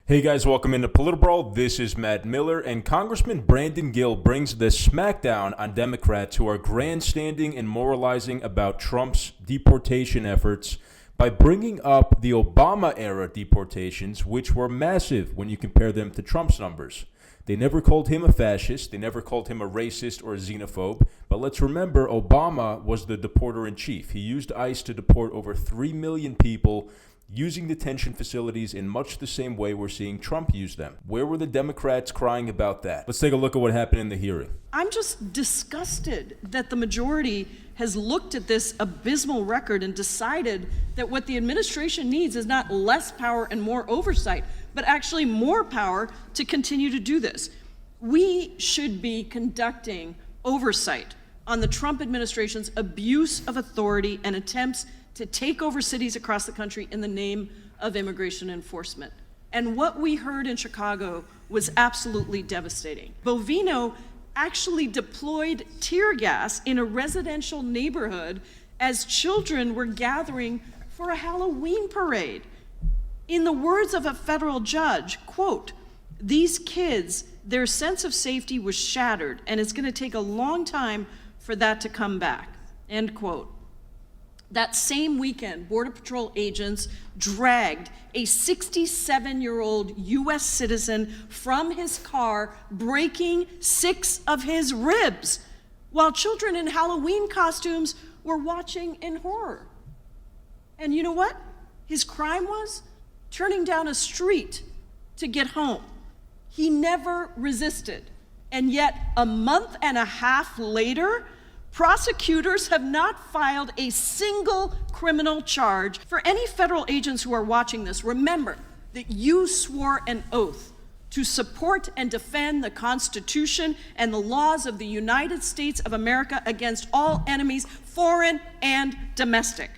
Hey guys, welcome into PolitiBrawl. This is Matt Miller, and Congressman Brandon Gill brings the smackdown on Democrats who are grandstanding and moralizing about Trump's deportation efforts by bringing up the Obama-era deportations, which were massive when you compare them to Trump's numbers. They never called him a fascist, they never called him a racist or a xenophobe, but let's remember Obama was the deporter-in-chief. He used ICE to deport over 3 million people, using detention facilities in much the same way we're seeing Trump use them. Where were the Democrats crying about that? Let's take a look at what happened in the hearing. I'm just disgusted that the majority has looked at this abysmal record and decided that what the administration needs is not less power and more oversight, but actually more power to continue to do this. We should be conducting oversight on the Trump administration's abuse of authority and attempts to take over cities across the country in the name of immigration enforcement. And what we heard in Chicago was absolutely devastating. Bovino actually deployed tear gas in a residential neighborhood as children were gathering for a Halloween parade. In the words of a federal judge, quote, "These kids, their sense of safety was shattered, and it's gonna take a long time for that to come back," end quote. That same weekend, Border Patrol agents dragged a 67-year-old U.S. citizen from his car, breaking 6 of his ribs, while children in Halloween costumes were watching in horror. And you know what? His crime was turning down a street to get home. He never resisted. And yet, a month and a half later, prosecutors have not filed a single criminal charge. For any federal agents who are watching this, remember that you swore an oath to support and defend the Constitution and the laws of the United States of America against all enemies, foreign and domestic.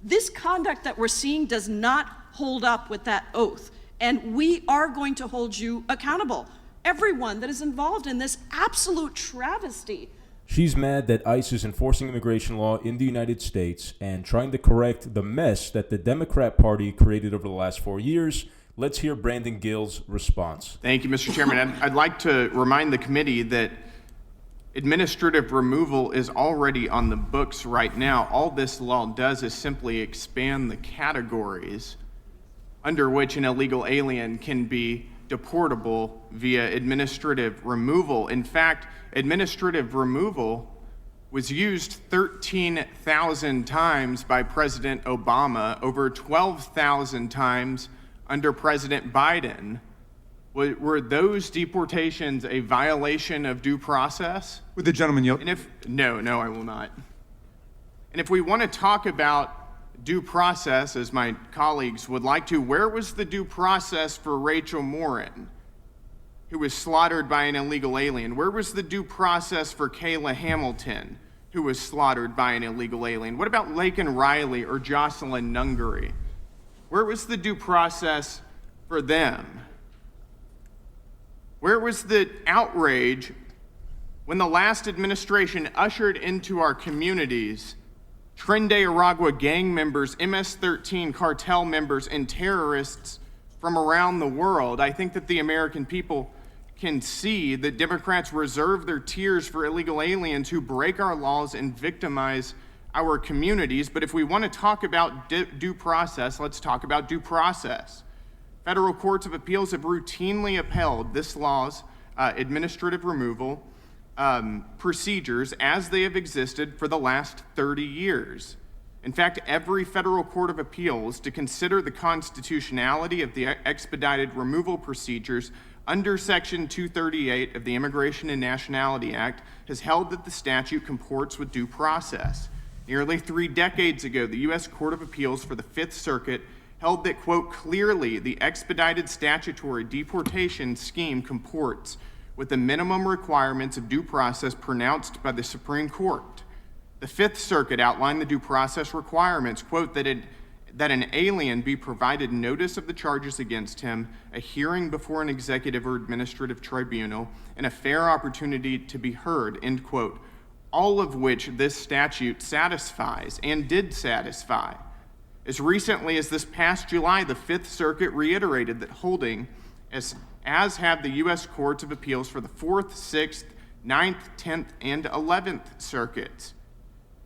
This conduct that we're seeing does not hold up with that oath, and we are going to hold you accountable. Everyone that is involved in this absolute travesty. She's mad that ICE is enforcing immigration law in the United States and trying to correct the mess that the Democrat Party created over the last 4 years. Let's hear Brandon Gill's response. Thank you, Mr. Chairman. I'd like to remind the committee that administrative removal is already on the books right now. All this law does is simply expand the categories under which an illegal alien can be deportable via administrative removal. In fact, administrative removal was used 13,000 times by President Obama, over 12,000 times under President Biden. Were those deportations a violation of due process? Would the gentleman yield? No, I will not. And if we want to talk about due process, as my colleagues would like to, where was the due process for Rachel Morin, who was slaughtered by an illegal alien? Where was the due process for Kayla Hamilton, who was slaughtered by an illegal alien? What about Laken Riley or Jocelyn Nungary? Where was the due process for them? Where was the outrage when the last administration ushered into our communities Tren de Aragua gang members, MS-13 cartel members, and terrorists from around the world? I think that the American people can see that Democrats reserve their tears for illegal aliens who break our laws and victimize our communities. But if we want to talk about due process, let's talk about due process. Federal courts of appeals have routinely upheld this law's administrative removal procedures as they have existed for the last 30 years. In fact, every federal court of appeals to consider the constitutionality of the expedited removal procedures under Section 238 of the Immigration and Nationality Act has held that the statute comports with due process. Nearly 3 decades ago, the U.S. Court of Appeals for the Fifth Circuit held that, quote, "clearly the expedited statutory deportation scheme comports with the minimum requirements of due process pronounced by the Supreme Court." The Fifth Circuit outlined the due process requirements, quote, that an alien be provided notice of the charges against him, a hearing before an executive or administrative tribunal, and a fair opportunity to be heard, end quote, all of which this statute satisfies and did satisfy. As recently as this past July, the Fifth Circuit reiterated that holding as have the U.S. Courts of Appeals for the 4th, 6th, 9th, 10th, and 11th Circuits.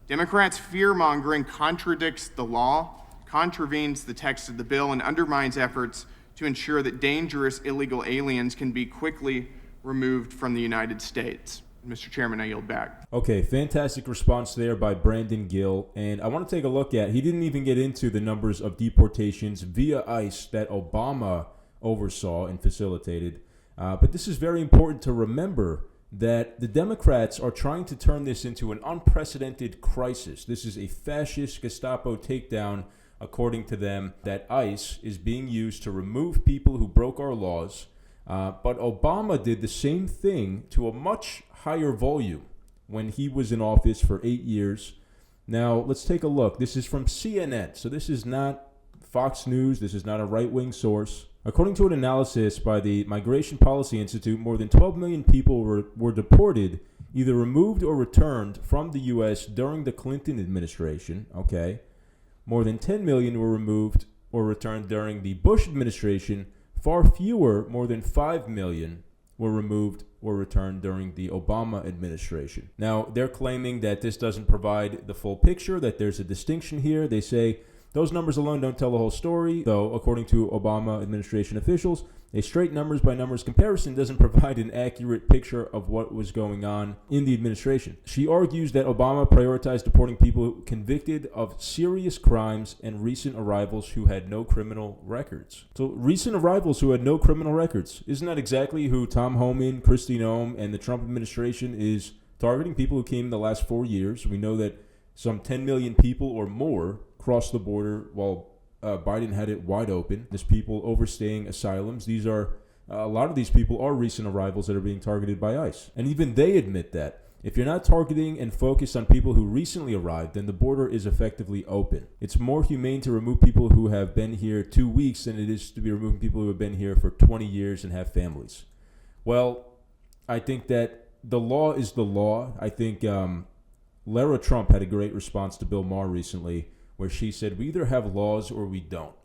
Democrats' fear-mongering contradicts the law, contravenes the text of the bill, and undermines efforts to ensure that dangerous illegal aliens can be quickly removed from the United States. Mr. Chairman, I yield back. Okay, fantastic response there by Brandon Gill. And I want to take a look at, he didn't even get into the numbers of deportations via ICE that Obama oversaw and facilitated. But this is very important to remember that the Democrats are trying to turn this into an unprecedented crisis. This is a fascist Gestapo takedown, according to them, that ICE is being used to remove people who broke our laws. But Obama did the same thing to a much higher volume when he was in office for 8 years. Now, let's take a look. This is from CNN. So this is not Fox News. This is not a right-wing source. According to an analysis by the Migration Policy Institute, more than 12 million people were deported, either removed or returned from the U.S. during the Clinton administration. Okay. More than 10 million were removed or returned during the Bush administration. Far fewer, more than 5 million, were removed or returned during the Obama administration. Now, they're claiming that this doesn't provide the full picture, that there's a distinction here. They say those numbers alone don't tell the whole story, though, according to Obama administration officials, a straight numbers-by-numbers comparison doesn't provide an accurate picture of what was going on in the administration. She argues that Obama prioritized deporting people convicted of serious crimes and recent arrivals who had no criminal records. So recent arrivals who had no criminal records. Isn't that exactly who Tom Homan, Kristi Noem, and the Trump administration is targeting? People who came in the last 4 years. We know that some 10 million people or more crossed the border while Biden had it wide open. There's people overstaying asylums. These are a lot of these people are recent arrivals that are being targeted by ICE. And even they admit that. If you're not targeting and focused on people who recently arrived, then the border is effectively open. It's more humane to remove people who have been here 2 weeks than it is to be removing people who have been here for 20 years and have families. Well, I think that the law is the law. I think Lara Trump had a great response to Bill Maher recently, where she said, we either have laws or we don't.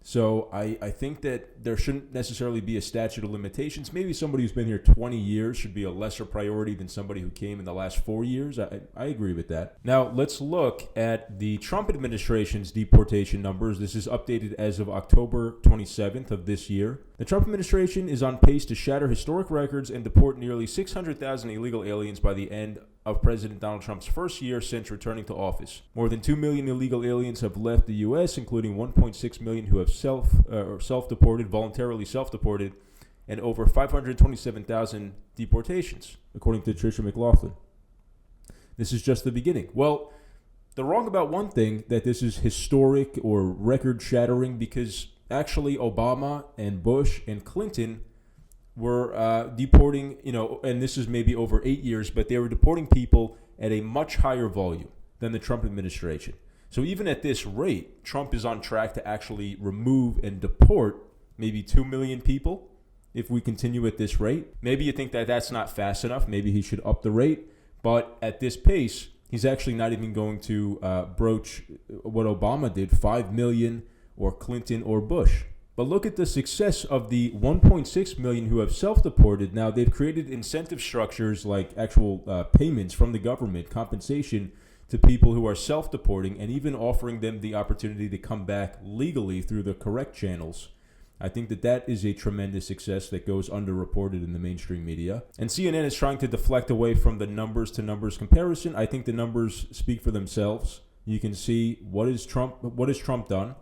So I think that there shouldn't necessarily be a statute of limitations. Maybe somebody who's been here 20 years should be a lesser priority than somebody who came in the last 4 years. I agree with that. Now, let's look at the Trump administration's deportation numbers. This is updated as of October 27th of this year. The Trump administration is on pace to shatter historic records and deport nearly 600,000 illegal aliens by the end of President Donald Trump's first year since returning to office. More than 2 million illegal aliens have left the U.S., including 1.6 million who have voluntarily self-deported, and over 527,000 deportations, according to Tricia McLaughlin. This is just the beginning. Well, they're wrong about one thing, that this is historic or record-shattering, because actually Obama and Bush and Clinton were deporting, and this is maybe over 8 years, but they were deporting people at a much higher volume than the Trump administration. So even at this rate, Trump is on track to actually remove and deport maybe 2 million people if we continue at this rate. Maybe you think that that's not fast enough. Maybe he should up the rate. But at this pace, he's actually not even going to broach what Obama did, 5 million or Clinton or Bush. But look at the success of the 1.6 million who have self-deported. Now, they've created incentive structures like actual payments from the government, compensation to people who are self-deporting, and even offering them the opportunity to come back legally through the correct channels. I think that that is a tremendous success that goes underreported in the mainstream media. And CNN is trying to deflect away from the numbers-to-numbers comparison. I think the numbers speak for themselves. You can see what has Trump done?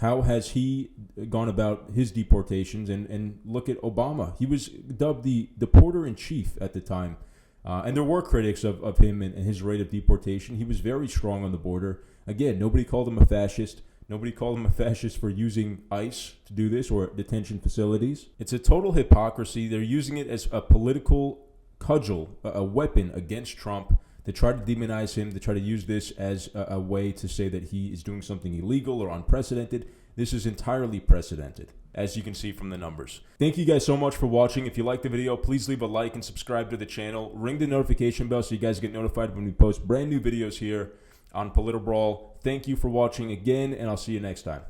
How has he gone about his deportations? And look at Obama. He was dubbed the deporter-in-chief at the time. And there were critics of him and his rate of deportation. He was very strong on the border. Again, nobody called him a fascist. Nobody called him a fascist for using ICE to do this, or detention facilities. It's a total hypocrisy. They're using it as a political cudgel, a weapon against Trump, to try to demonize him, to try to use this as a way to say that he is doing something illegal or unprecedented. This is entirely precedented, as you can see from the numbers. Thank you guys so much for watching. If you liked the video, please leave a like and subscribe to the channel. Ring the notification bell so you guys get notified when we post brand new videos here on PolitiBrawl. Thank you for watching again, and I'll see you next time.